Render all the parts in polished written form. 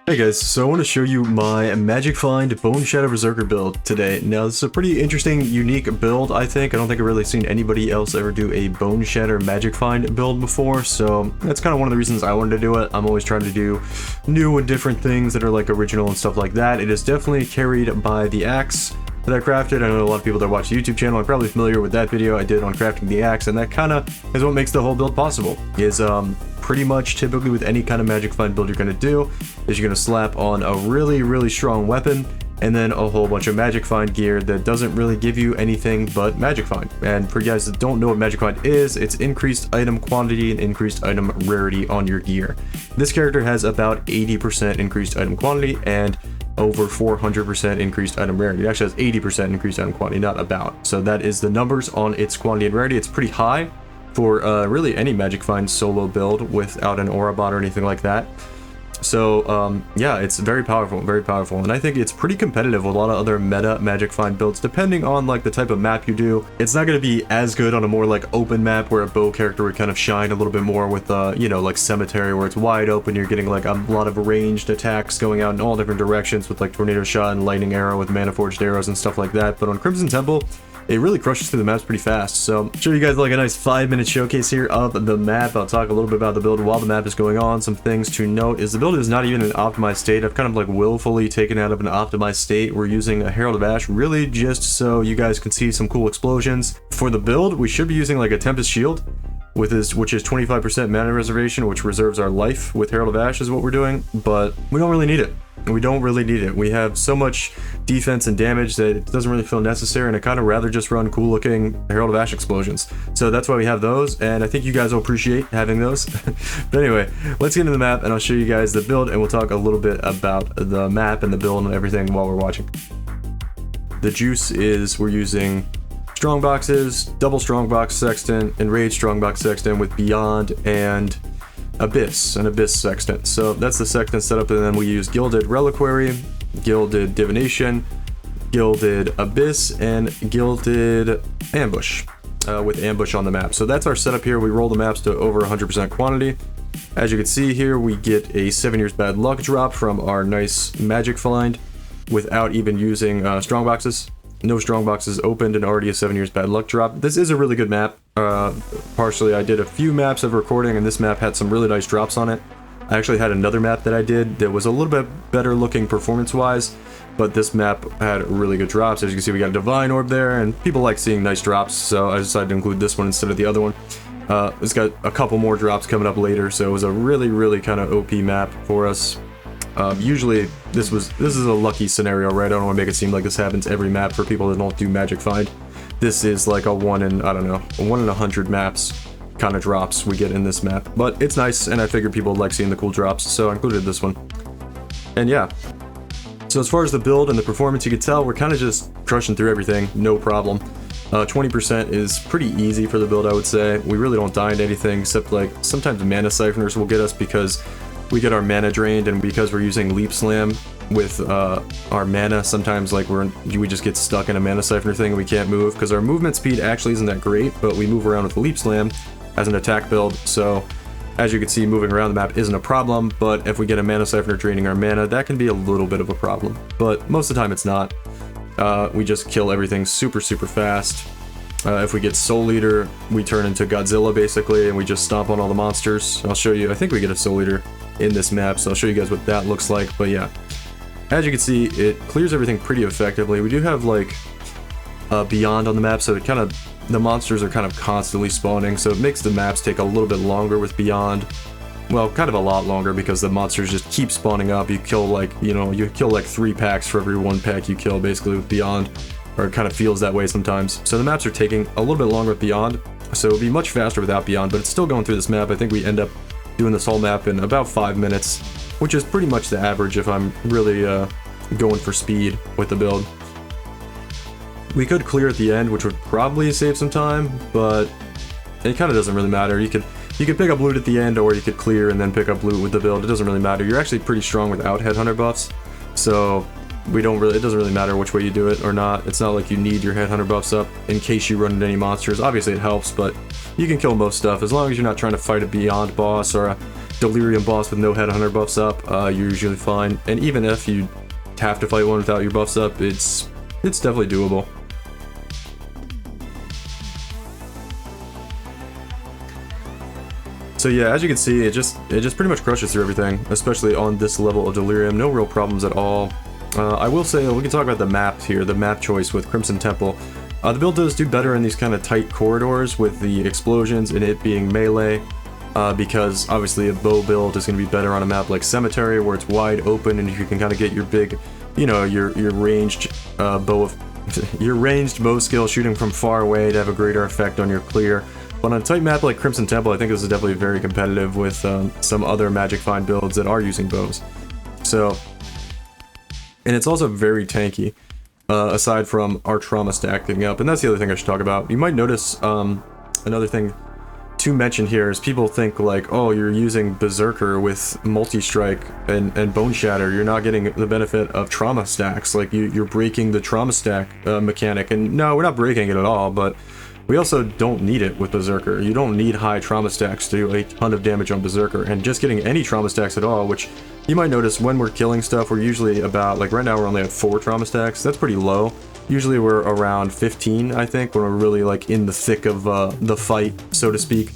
Hey guys, so I want to show you my Magic Find Boneshatter Berserker build today. Now this is a pretty interesting, unique build, I think. I don't think I've really seen anybody else ever do a Boneshatter Magic Find build before, so that's kind of one of the reasons I wanted to do it. I'm always trying to do new and different things that are like original and stuff like that. It is definitely carried by the axe that I crafted. I know a lot of people that watch the YouTube channel are probably familiar with that video I did on crafting the axe, and that kind of is what makes the whole build possible. Is pretty much typically with any kind of Magic Find build you're going to do is you're going to slap on a really strong weapon and then a whole bunch of Magic Find gear that doesn't really give you anything but Magic Find. And for you guys that don't know what Magic Find is, it's increased item quantity and increased item rarity on your gear. This character has about 80% increased item quantity and over 400% increased item rarity. It actually has 80% increased item quantity, not about. So that is the numbers on its quantity and rarity. It's pretty high for really any Magic Find solo build without an aura bot or anything like that. So yeah, it's very powerful, and I think it's pretty competitive with a lot of other meta Magic Find builds, depending on like the type of map you do. It's not going to be as good on a more like open map where a bow character would kind of shine a little bit more with you know, like Cemetery, where it's wide open, you're getting like a lot of ranged attacks going out in all different directions with like Tornado Shot and Lightning Arrow with Mana Forged Arrows and stuff like that. But on Crimson Temple, it really crushes through the maps pretty fast. So I'll show you guys like a nice 5-minute showcase here of the map. I'll talk a little bit about the build while the map is going on. Some things to note is the build is not even in an optimized state. I've kind of like willfully taken out of an optimized state. We're using a Herald of Ash really just so you guys can see some cool explosions. For the build, we should be using like a Tempest Shield with this, which is 25% mana reservation, which reserves our life with Herald of Ash is what we're doing, but we don't really need it. We don't really need it. We have so much defense and damage that it doesn't really feel necessary, and I kind of rather just run cool looking Herald of Ash explosions. So that's why we have those, and I think you guys will appreciate having those. But anyway, let's get into the map and I'll show you guys the build, and we'll talk a little bit about the map and the build and everything while we're watching. The juice is we're using strongboxes, double strongbox sextant, enraged strongbox sextant with Beyond and Abyss, an Abyss sextant. So that's the sextant setup, and then we use Gilded Reliquary, Gilded Divination, Gilded Abyss, and Gilded Ambush, with Ambush on the map. So that's our setup here. We roll the maps to over 100% quantity. As you can see here, we get a 7 Years Bad Luck drop from our nice Magic Find without even using strongboxes. No strongboxes opened and already a 7 Years Bad Luck drop. This is a really good map. Partially, I did a few maps of recording, and this map had some really nice drops on it. I actually had another map that I did that was a little bit better looking performance-wise, but this map had really good drops. As you can see, we got a Divine Orb there, and people like seeing nice drops, so I decided to include this one instead of the other one. It's got a couple more drops coming up later, so it was a really kind of OP map for us. Usually this is a lucky scenario, right? I don't want to make it seem like this happens every map for people that don't do Magic Find. This is like a 1 in, I don't know, a 1 in 100 maps kind of drops we get in this map. But it's nice, and I figured people would like seeing the cool drops, so I included this one. And yeah. So as far as the build and the performance, you can tell we're kind of just crushing through everything, no problem. 20% is pretty easy for the build, I would say. We really don't die into anything, except like sometimes Mana Siphoners will get us because we get our mana drained, and because we're using Leap Slam with our mana, sometimes like we just get stuck in a Mana Siphoner thing and we can't move, because our movement speed actually isn't that great, but we move around with Leap Slam as an attack build. So as you can see, moving around the map isn't a problem, but if we get a Mana Siphoner draining our mana, that can be a little bit of a problem, but most of the time it's not. We just kill everything super fast. If we get Soul Eater, we turn into Godzilla basically, and we just stomp on all the monsters. I'll show you, I think we get a Soul Eater in this map, so I'll show you guys what that looks like. But yeah, as you can see, it clears everything pretty effectively. We do have like Beyond on the map, so it kind of, the monsters are kind of constantly spawning, so it makes the maps take a little bit longer with Beyond. Well, kind of a lot longer, because the monsters just keep spawning up. You kill like, you know, you kill like 3 packs for every 1 pack you kill basically with Beyond, or it kind of feels that way sometimes. So the maps are taking a little bit longer with Beyond, so it'll be much faster without Beyond, but it's still going through this map. I think we end up doing this whole map in about 5 minutes, which is pretty much the average if I'm really going for speed with the build. We could clear at the end, which would probably save some time, but it kind of doesn't really matter. You could pick up loot at the end, or you could clear and then pick up loot with the build. It doesn't really matter. You're actually pretty strong without Headhunter buffs, so it doesn't really matter which way you do it or not. It's not like you need your Headhunter buffs up in case you run into any monsters. Obviously it helps, but you can kill most stuff as long as you're not trying to fight a Beyond boss or a Delirium boss with no Headhunter buffs up, you're usually fine. And even if you have to fight one without your buffs up, it's definitely doable. So yeah, as you can see, it just pretty much crushes through everything, especially on this level of Delirium. No real problems at all. I will say, we can talk about the map here, the map choice with Crimson Temple. The build does do better in these kind of tight corridors with the explosions and it being melee, because obviously a bow build is going to be better on a map like Cemetery, where it's wide open and you can kind of get your big, you know, your ranged your ranged bow skill shooting from far away to have a greater effect on your clear. But on a tight map like Crimson Temple, I think this is definitely very competitive with some other Magic Find builds that are using bows. So, and it's also very tanky, aside from our trauma stacking up. And that's the other thing I should talk about. You might notice another thing to mention here is people think like, oh, you're using Berserker with Multistrike and Boneshatter, you're not getting the benefit of trauma stacks, like you're breaking the trauma stack mechanic. And no, we're not breaking it at all, but we also don't need it with Berserker. You don't need high trauma stacks to do a ton of damage on Berserker, and just getting any trauma stacks at all, which you might notice when we're killing stuff, we're usually about, like right now we're only at 4 trauma stacks. That's pretty low. Usually we're around 15, I think, when we're really like in the thick of the fight, so to speak.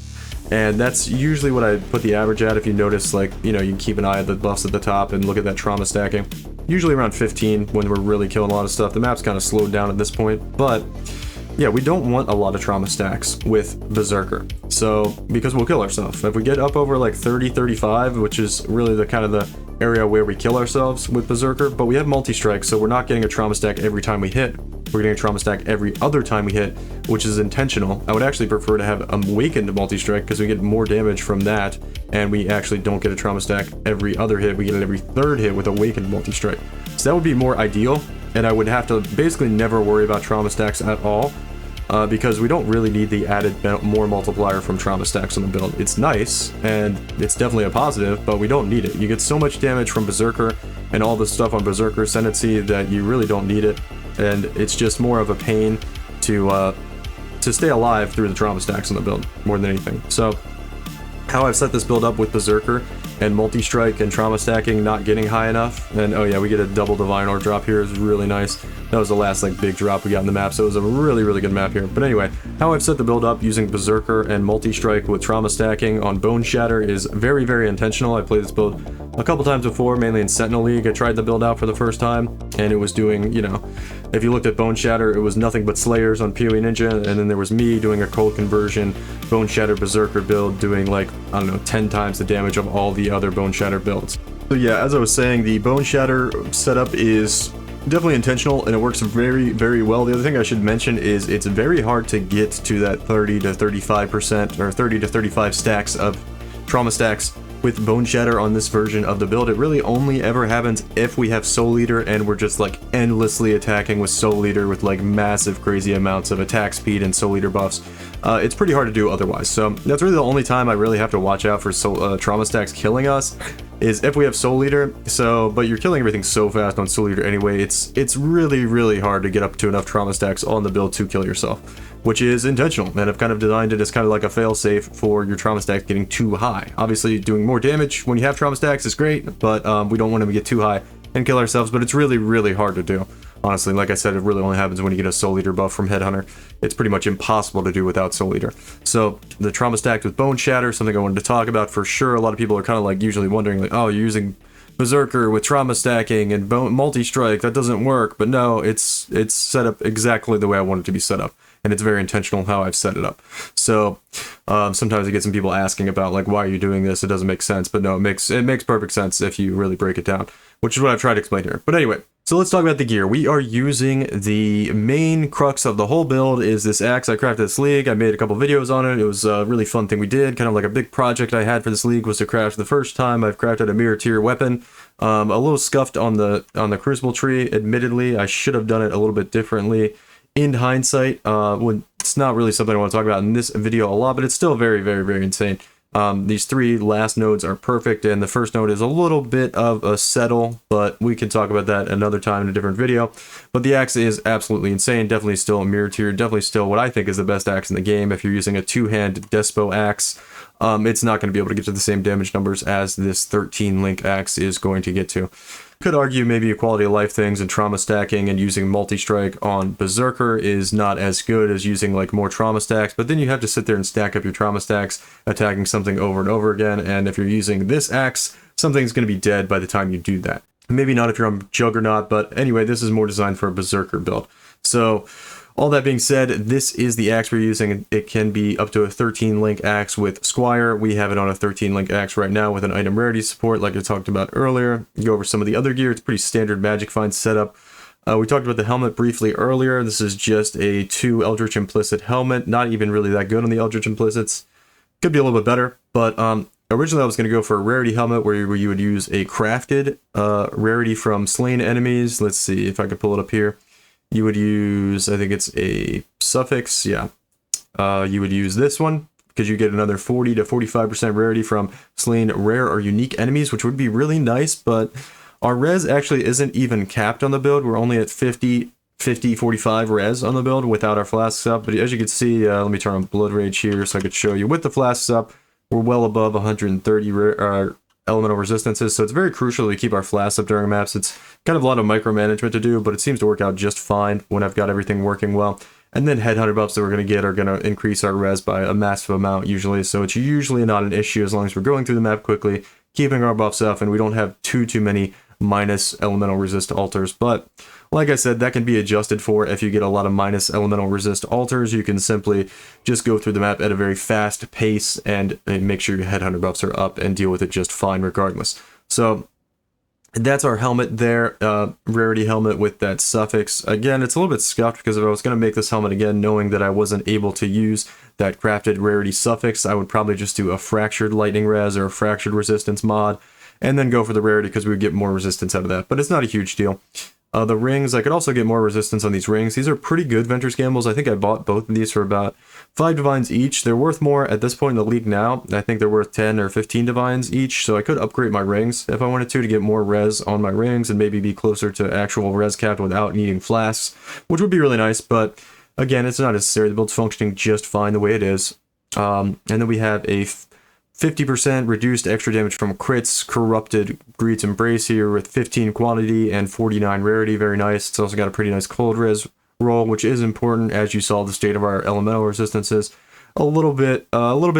And that's usually what I put the average at. If you notice, like, you know, you can keep an eye at the buffs at the top and look at that trauma stacking. Usually around 15 when we're really killing a lot of stuff. The map's kind of slowed down at this point, but yeah, we don't want a lot of trauma stacks with Berserker. So, because we'll kill ourselves. If we get up over like 30, 35, which is really the kind of the area where we kill ourselves with Berserker, but we have Multistrike, so we're not getting a trauma stack every time we hit. We're getting a trauma stack every other time we hit, which is intentional. I would actually prefer to have Awakened Multistrike because we get more damage from that, and we actually don't get a trauma stack every other hit. We get it every third hit with Awakened Multistrike. So that would be more ideal, and I would have to basically never worry about trauma stacks at all. Because we don't really need the added more multiplier from trauma stacks on the build. It's nice, and it's definitely a positive, but we don't need it. You get so much damage from Berserker and all the stuff on Berserker Ascendancy that you really don't need it, and it's just more of a pain to stay alive through the trauma stacks on the build, more than anything. So, how I've set this build up with Berserker and Multistrike and trauma stacking not getting high enough, and oh yeah, we get a double Divine Ore drop here, is really nice. That was the last like big drop we got in the map, so it was a really good map here. But anyway, how I've set the build up using Berserker and Multistrike with trauma stacking on Boneshatter is very intentional. I played this build a couple times before, mainly in Sentinel League. I tried the build out for the first time, and it was doing, you know, if you looked at Boneshatter, it was nothing but Slayers on PoE Ninja, and then there was me doing a cold conversion Boneshatter Berserker build doing like, I don't know, 10 times the damage of all the other Boneshatter builds. So yeah, as I was saying, the Boneshatter setup is definitely intentional, and it works very well. The other thing I should mention is it's very hard to get to that 30 to 35% or 30 to 35 stacks of trauma stacks with Boneshatter on this version of the build. It really only ever happens if we have Soul Eater and we're just like endlessly attacking with Soul Eater with like massive crazy amounts of attack speed and Soul Eater buffs. It's pretty hard to do otherwise. So that's really the only time I really have to watch out for trauma stacks killing us, is if we have Soul Eater. So, but you're killing everything so fast on Soul Eater anyway, it's really hard to get up to enough trauma stacks on the build to kill yourself, which is intentional, and I've kind of designed it as kind of like a fail-safe for your trauma stacks getting too high. Obviously, doing more damage when you have trauma stacks is great, but we don't want to get too high and kill ourselves, but it's really hard to do. Honestly, like I said, it really only happens when you get a Soul Eater buff from Headhunter. It's pretty much impossible to do without Soul Eater. So, the trauma stacked with Boneshatter, something I wanted to talk about for sure. A lot of people are kind of like usually wondering, like, oh, you're using Berserker with trauma stacking and Multistrike, that doesn't work. But no, it's set up exactly the way I want it to be set up, and it's very intentional how I've set it up. So sometimes I get some people asking about like, why are you doing this? It doesn't make sense. But no, it makes perfect sense if you really break it down, which is what I've tried to explain here. But anyway, so let's talk about the gear. We are using the main crux of the whole build is this axe. I crafted this league. I made a couple videos on it. It was a really fun thing we did. Kind of like a big project I had for this league was to craft the first time I've crafted a mirror tier weapon. A little scuffed on the Crucible tree. Admittedly, I should have done it a little bit differently. In hindsight, it's not really something I want to talk about in this video a lot, but it's still very insane. These 3 last nodes are perfect, and the first node is a little bit of a settle, but we can talk about that another time in a different video. But the axe is absolutely insane, definitely still a mirror tier, definitely still what I think is the best axe in the game if you're using a 2-hand Despo axe. it's not going to be able to get to the same damage numbers as this 13 link axe is going to get to. Could argue maybe quality of life things and trauma stacking and using multi-strike on Berserker is not as good as using like more trauma stacks, but then you have to sit there and stack up your trauma stacks, attacking something over and over again, and if you're using this axe, something's going to be dead by the time you do that. Maybe not if you're on Juggernaut, but anyway, this is more designed for a Berserker build. So, all that being said, this is the axe we're using. It can be up to a 13 link axe with Squire. We have it on a 13 link axe right now with an item rarity support like I talked about earlier. Go over some of the other gear. It's pretty standard Magic Find setup. We talked about the helmet briefly earlier. This is just a 2 Eldritch Implicit helmet. Not even really that good on the Eldritch Implicits. Could be a little bit better, but originally I was going to go for a rarity helmet where you would use a crafted rarity from slain enemies. Let's see if I could pull it up here. You would use, I think it's a suffix, yeah. You would use this one because you get another 40 to 45% rarity from slain rare or unique enemies, which would be really nice, but our res actually isn't even capped on the build. We're only at 50, 45 res on the build without our flasks up, but as you can see, let me turn on Blood Rage here so I could show you. With the flasks up, we're well above 130 elemental resistances, so it's very crucial to keep our flasks up during maps. It's kind of a lot of micromanagement to do, but it seems to work out just fine when I've got everything working well. And then headhunter buffs that we're going to get are going to increase our res by a massive amount usually, so it's usually not an issue as long as we're going through the map quickly, keeping our buffs up, and we don't have too many minus elemental resist altars. But like I said, that can be adjusted for. If you get a lot of minus elemental resist altars, you can simply just go through the map at a very fast pace and make sure your headhunter buffs are up and deal with it just fine regardless. So that's our helmet there, rarity helmet with that suffix. Again, it's a little bit scuffed because if I was going to make this helmet again, knowing that I wasn't able to use that crafted rarity suffix, I would probably just do a fractured lightning res or a fractured resistance mod, and then go for the rarity because we would get more resistance out of that. But it's not a huge deal. The rings, I could also get more resistance on these rings. These are pretty good Ventress Gambles. I think I bought both of these for about 5 divines each. They're worth more at this point in the league now. I think they're worth 10 or 15 divines each, so I could upgrade my rings if I wanted to get more res on my rings and maybe be closer to actual res capped without needing flasks, which would be really nice, but again, it's not necessary. The build's functioning just fine the way it is. And then we have a 50% reduced extra damage from crits, corrupted Greed's Embrace here with 15 quantity and 49 rarity. Very nice. It's also got a pretty nice cold res roll, which is important as you saw the state of our elemental resistances. A little bit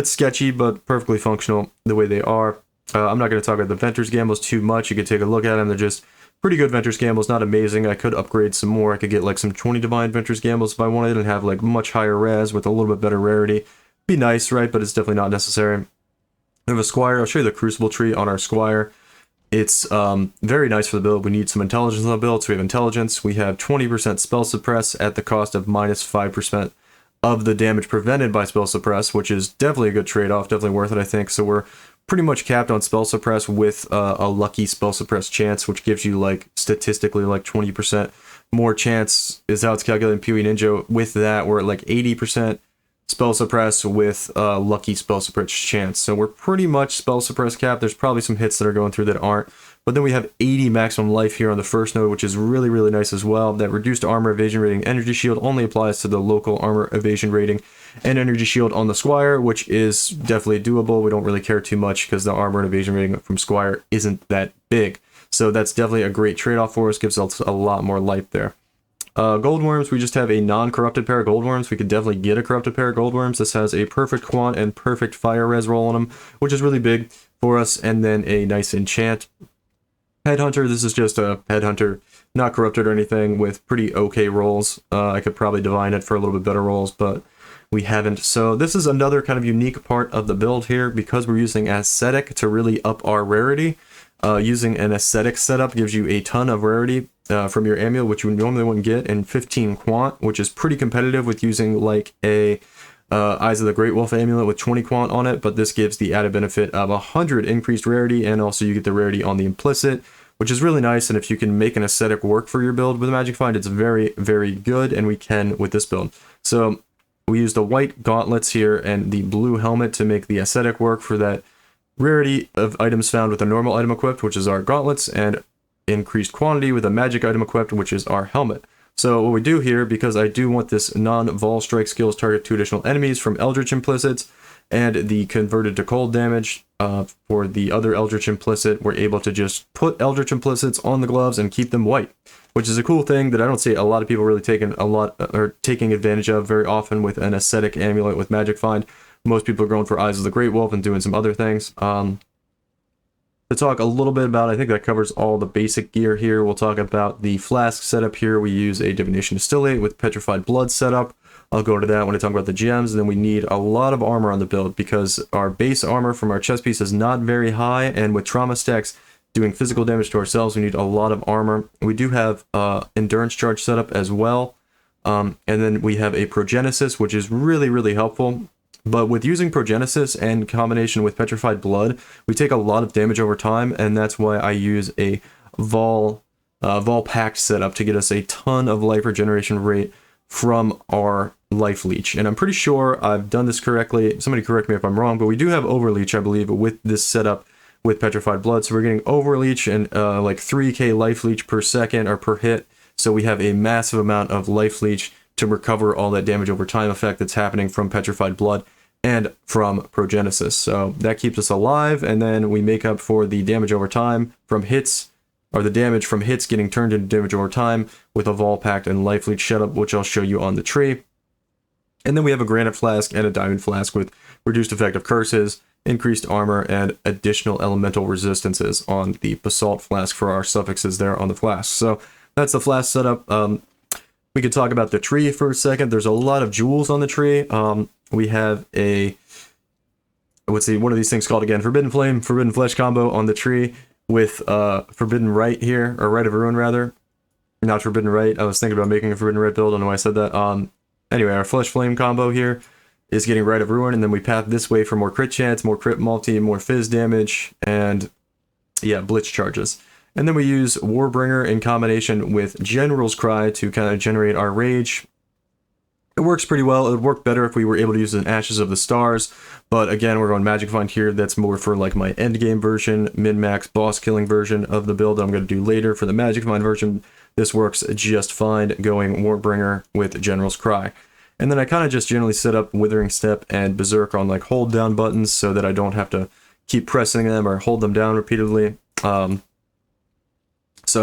sketchy, but perfectly functional the way they are. I'm not going to talk about the Ventress Gambles too much. You could take a look at them. They're just pretty good Ventress Gambles, not amazing. I could upgrade some more. I could get like some 20 divine Ventress Gambles if I wanted and have like much higher res with a little bit better rarity. Be nice, right? But it's definitely not necessary. We have a Squire. I'll show you the Crucible tree on our Squire. It's very nice for the build. We need some intelligence on the build, so we have intelligence. We have 20% spell suppress at the cost of minus 5% of the damage prevented by spell suppress, which is definitely a good trade-off, definitely worth it, I think. So we're pretty much capped on spell suppress with a lucky spell suppress chance, which gives you like statistically like 20% more chance is how it's calculated in PoE Ninja. With that, we're at like 80% spell suppress with lucky spell suppress chance. So we're pretty much spell suppress capped. There's probably some hits that are going through that aren't. But then we have 80 maximum life here on the first node, which is really, really nice as well. That reduced armor evasion rating energy shield only applies to the local armor evasion rating and energy shield on the Squire, which is definitely doable. We don't really care too much because the armor and evasion rating from Squire isn't that big. So that's definitely a great trade-off for us. Gives us a lot more life there. Gold worms, we just have a non-corrupted pair of gold worms. We could definitely get a corrupted pair of gold worms. This has a perfect quant and perfect fire res roll on them, which is really big for us. And then a nice enchant. Headhunter, this is just a headhunter, not corrupted or anything, with pretty okay rolls. I could probably divine it for a little bit better rolls, but we haven't. So this is another kind of unique part of the build here because we're using Ascetic to really up our rarity. Using an Ascetic setup gives you a ton of rarity from your amulet, which you normally wouldn't get, and 15 quant, which is pretty competitive with using like a Eyes of the Great Wolf amulet with 20 quant on it, but this gives the added benefit of 100 increased rarity, and also you get the rarity on the implicit, which is really nice. And if you can make an Ascetic work for your build with a Magic Find, it's very, very good, and we can with this build. So we used the white gauntlets here and the blue helmet to make the Ascetic work for that rarity of items found with a normal item equipped, which is our gauntlets, and increased quantity with a magic item equipped, which is our helmet. So what we do here, because I do want this non-vol strike skills target 2 additional enemies from Eldritch Implicits, and the converted to cold damage. For the other Eldritch Implicit, we're able to just put Eldritch Implicits on the gloves and keep them white, which is a cool thing that I don't see a lot of people really taking advantage of very often with an ascetic amulet with Magic Find. Most people are going for Eyes of the Great Wolf and doing some other things. To talk a little bit about, I think that covers all the basic gear here. We'll talk about the flask setup here. We use a Divination Distillate with Petrified Blood setup. I'll go into that when I talk about the gems. And then we need a lot of armor on the build because our base armor from our chest piece is not very high, and with trauma stacks doing physical damage to ourselves, we need a lot of armor. We do have endurance charge setup as well, and then we have a Progenesis, which is really, really helpful. But with using Progenesis and in combination with Petrified Blood, we take a lot of damage over time, and that's why I use a Vol Pact setup to get us a ton of life regeneration rate from our Life Leech. And I'm pretty sure I've done this correctly. Somebody correct me if I'm wrong, but we do have Overleech, I believe, with this setup with Petrified Blood. So we're getting Overleech and like 3k Life Leech per second or per hit. So we have a massive amount of Life Leech to recover all that damage over time effect that's happening from Petrified Blood and from Progenesis. So that keeps us alive, and then we make up for the damage over time from hits, or the damage from hits getting turned into damage over time with a Vol Pact and Life Leech setup, which I'll show you on the tree. And then we have a Granite Flask and a Diamond Flask with reduced effective curses, increased armor, and additional elemental resistances on the Basalt Flask for our suffixes there on the flask. So that's the flask setup. We could talk about the tree for a second. There's a lot of jewels on the tree. We have a, what's one of these things called again? Forbidden Flame, Forbidden Flesh combo on the tree with Forbidden Rite here, or Rite of Ruin rather. Not Forbidden Rite. I was thinking about making a Forbidden Rite build. I don't know why I said that. Anyway, our Flesh Flame combo here is getting Rite of Ruin, and then we path this way for more crit chance, more crit multi, more fizz damage, and yeah, blitz charges. And then we use Warbringer in combination with General's Cry to kind of generate our rage. It works pretty well. It would work better if we were able to use an Ashes of the Stars, but again, we're going Magic Find here. That's more for like my endgame version, min-max boss killing version of the build that I'm going to do later. For the Magic Find version, this works just fine going Warbringer with General's Cry. And then I kind of just generally set up Withering Step and Berserk on like hold down buttons so that I don't have to keep pressing them or hold them down repeatedly. So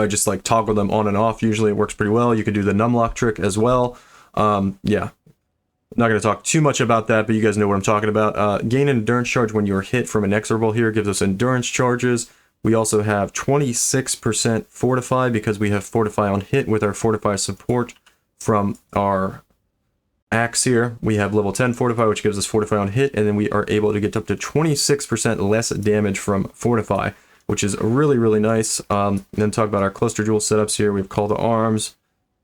I just like toggle them on and off. Usually it works pretty well. You could do the numlock trick as well. Yeah, not going to talk too much about that, but you guys know what I'm talking about. Gain an endurance charge when you're hit from Inexorable here gives us endurance charges. We also have 26% Fortify because we have Fortify on hit with our Fortify support from our axe here. We have level 10 Fortify, which gives us Fortify on hit, and then we are able to get up to 26% less damage from Fortify, which is really, really nice. And then talk about our Cluster Jewel setups here. We have Call to Arms.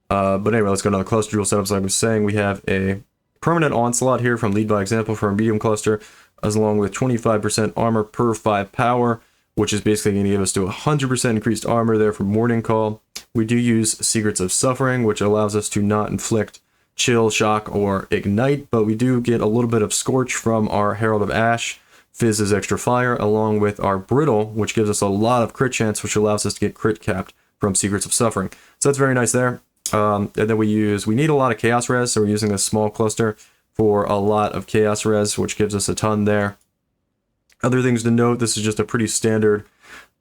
But anyway, let's go to the Cluster Jewel setups. Like I was saying, we have a Permanent Onslaught here from Lead by Example for a medium cluster, as along with 25% armor per 5 power, which is basically going to give us to 100% increased armor there for Morning Call. We do use Secrets of Suffering, which allows us to not inflict Chill, Shock, or Ignite, but we do get a little bit of Scorch from our Herald of Ash. Fizz is extra fire, along with our Brittle, which gives us a lot of crit chance, which allows us to get crit capped from Secrets of Suffering. So that's very nice there. And then we need a lot of Chaos Res, so we're using a small cluster for a lot of Chaos Res, which gives us a ton there. Other things to note, this is just a pretty standard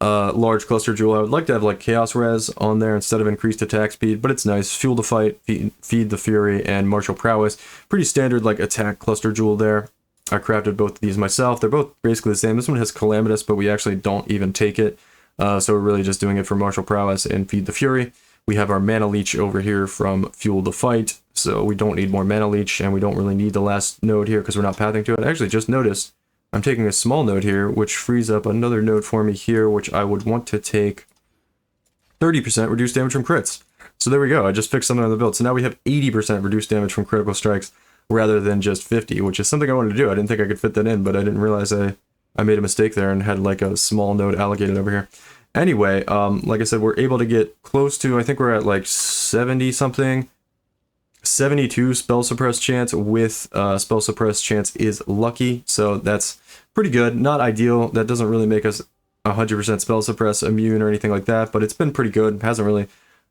large cluster jewel. I would like to have like Chaos Res on there instead of increased attack speed, but it's nice. Fuel to Fight, Feed the Fury, and Martial Prowess. Pretty standard like attack cluster jewel there. I crafted both of these myself. They're both basically the same. This one has Calamitous, but we actually don't even take it. So we're really just doing it for Martial Prowess and Feed the Fury. We have our Mana Leech over here from Fuel the Fight, so we don't need more Mana Leech, and we don't really need the last node here because we're not pathing to it. I actually just noticed I'm taking a small node here, which frees up another node for me here, which I would want to take 30% reduced damage from crits. So there we go. I just fixed something on the build. So now we have 80% reduced damage from critical strikes rather than just 50, which is something I wanted to do. I didn't think I could fit that in, but I didn't realize I made a mistake there and had like a small node allocated over here. Anyway, like I said, we're able to get close to, I think we're at like 70 something. 72 spell suppress chance with spell suppress chance is lucky, so that's pretty good. Not ideal. That doesn't really make us 100% spell suppress immune or anything like that, but it's been pretty good. It hasn't really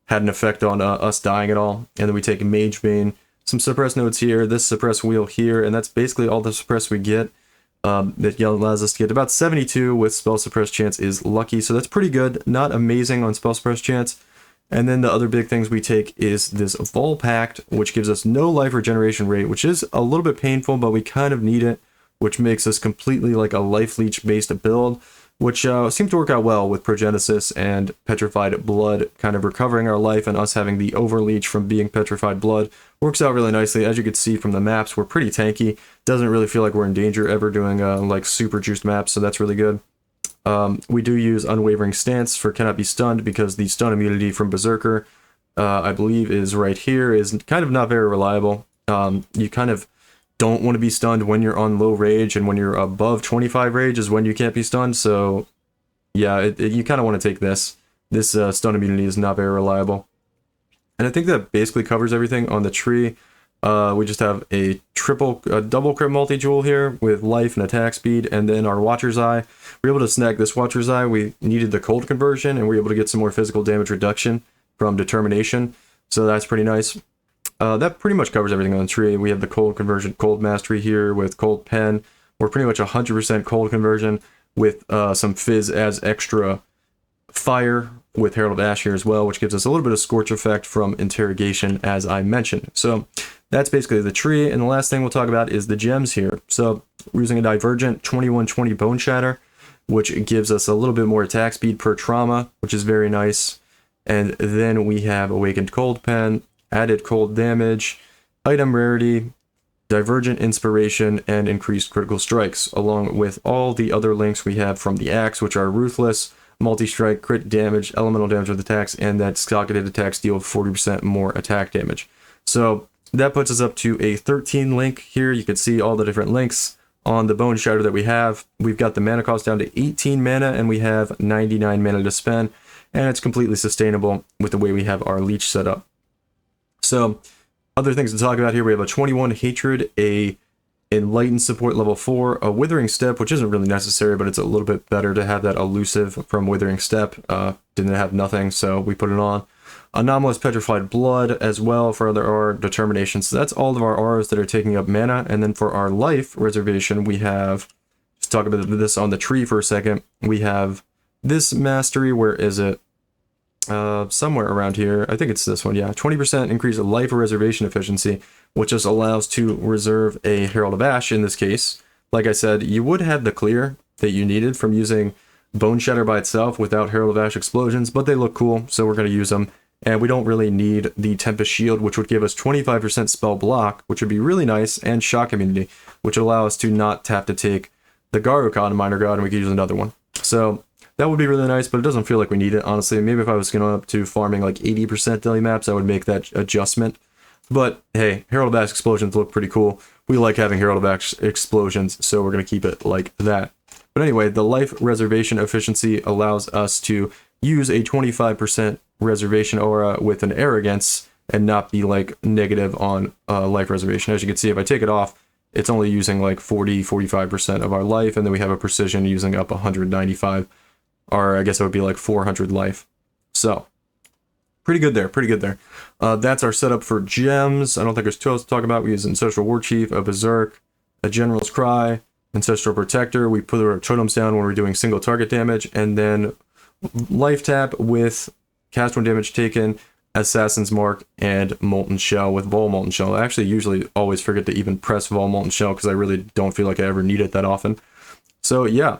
had an effect on us dying at all. And then we take Mage Bane, some suppress nodes here, this suppress wheel here, and that's basically all the suppress we get. that allows us to get about 72 with spell suppress chance is lucky, so that's pretty good. Not amazing on spell suppress chance. And then the other big things we take is this Vol Pact, which gives us no life regeneration rate, which is a little bit painful, but we kind of need it, which makes us completely like a life leech based build, which seemed to work out well with Progenesis and Petrified Blood kind of recovering our life, and us having the Overleech from being Petrified Blood works out really nicely. As you can see from the maps, we're pretty tanky. Doesn't really feel like we're in danger ever doing like super juiced maps, so that's really good. We do use Unwavering Stance for Cannot Be Stunned, because the stun immunity from Berserker, I believe is right here, is kind of not very reliable. You kind of don't want to be stunned when you're on low rage, and when you're above 25 rage is when you can't be stunned. So yeah, you kind of want to take this. This stun immunity is not very reliable. And I think that basically covers everything on the tree. We just have a double crit multi-jewel here with life and attack speed, and then our Watcher's Eye. We were able to snag this Watcher's Eye. We needed the cold conversion, and we were able to get some more physical damage reduction from determination. So that's pretty nice. That pretty much covers everything on the tree. We have the cold conversion, cold mastery here with cold pen. We're pretty much 100% cold conversion with some fizz as extra fire with Herald of Ash here as well, which gives us a little bit of scorch effect from interrogation, as I mentioned. So that's basically the tree. And the last thing we'll talk about is the gems here. So we're using a Divergent 2120 Boneshatter, which gives us a little bit more attack speed per trauma, which is very nice. And then we have Awakened Cold Pen, added cold damage, item rarity, Divergent Inspiration, and increased critical strikes, along with all the other links we have from the axe, which are Ruthless, Multistrike, crit damage, elemental damage with attacks, and that skeleton attacks deal 40% more attack damage. So that puts us up to a 13 link here. You can see all the different links on the Boneshatter that we have. We've got the mana cost down to 18 mana, and we have 99 mana to spend, and it's completely sustainable with the way we have our leech set up. So other things to talk about here, we have a 21 Hatred, a Enlightened support level 4, a Withering Step, which isn't really necessary, but it's a little bit better to have that elusive from Withering Step. Didn't have nothing, so we put it on. Anomalous Petrified Blood as well for our determination. So that's all of our auras that are taking up mana. And then for our life reservation, we have, just talk about this on the tree for a second, we have this mastery. Where is it? Somewhere around here. I think it's this one. Yeah, 20% increase of life reservation efficiency, which just allows to reserve a Herald of Ash in this case. Like I said, you would have the clear that you needed from using Boneshatter by itself without Herald of Ash explosions, but they look cool, so we're going to use them. And we don't really need the Tempest Shield, which would give us 25% spell block, which would be really nice, and shock immunity, which would allow us to not have to take the Garukon Minor God, and we could use another one. So that would be really nice, but it doesn't feel like we need it, honestly. Maybe if I was going up to farming like 80% daily maps, I would make that adjustment. But hey, Herald of Ash explosions look pretty cool. We like having Herald of Ash explosions, so we're going to keep it like that. But anyway, the life reservation efficiency allows us to use a 25% reservation aura with an arrogance and not be like negative on life reservation. As you can see, if I take it off, it's only using like 45% of our life, and then we have a precision using up 195, or I guess it would be like 400 life. So pretty good there, pretty good there. That's our setup for gems. I don't think there's too else to talk about. We use Ancestral War Chief, a Berserk, a General's Cry, Ancestral Protector. We put our totems down when we're doing single target damage, and then life tap with cast when damage taken, Assassin's Mark, and Molten Shell with Vol Molten Shell. I actually usually always forget to even press Vol Molten Shell because I really don't feel like I ever need it that often. So yeah,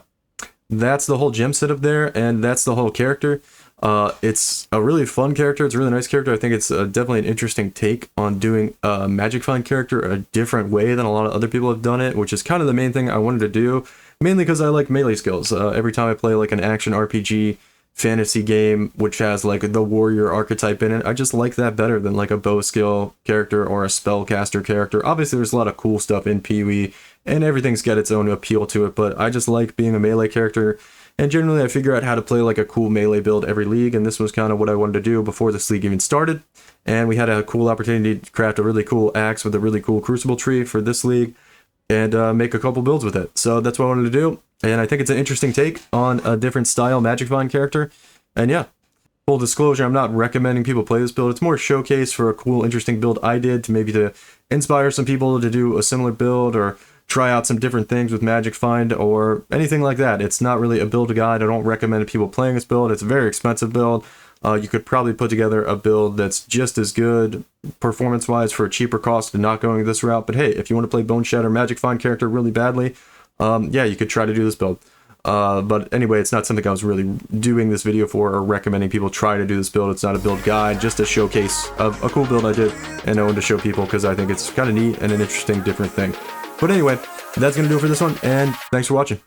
that's the whole gem setup there, and that's the whole character. It's a really fun character. It's a really nice character. I think it's definitely an interesting take on doing a Magic Find character a different way than a lot of other people have done it, which is kind of the main thing I wanted to do, mainly because I like melee skills. Every time I play like an action RPG fantasy game which has like the warrior archetype in it, I just like that better than like a bow skill character or a spellcaster character. Obviously there's a lot of cool stuff in PoE and everything's got its own appeal to it, but I just like being a melee character, and generally I figure out how to play like a cool melee build every league, and this was kind of what I wanted to do before this league even started. And we had a cool opportunity to craft a really cool axe with a really cool Crucible tree for this league and make a couple builds with it. So that's what I wanted to do, and I think it's an interesting take on a different style Magic Find character. And yeah, full disclosure, I'm not recommending people play this build. It's more a showcase for a cool, interesting build I did to maybe to inspire some people to do a similar build, or try out some different things with Magic Find or anything like that. It's not really a build guide. I don't recommend people playing this build. It's a very expensive build. You could probably put together a build that's just as good performance-wise for a cheaper cost and not going this route. But hey, if you want to play Boneshatter Magic Find character really badly, yeah, you could try to do this build. But anyway, it's not something I was really doing this video for or recommending people try to do this build. It's not a build guide, just a showcase of a cool build I did, and I wanted to show people because I think it's kind of neat and an interesting, different thing. But anyway, that's going to do it for this one, and thanks for watching.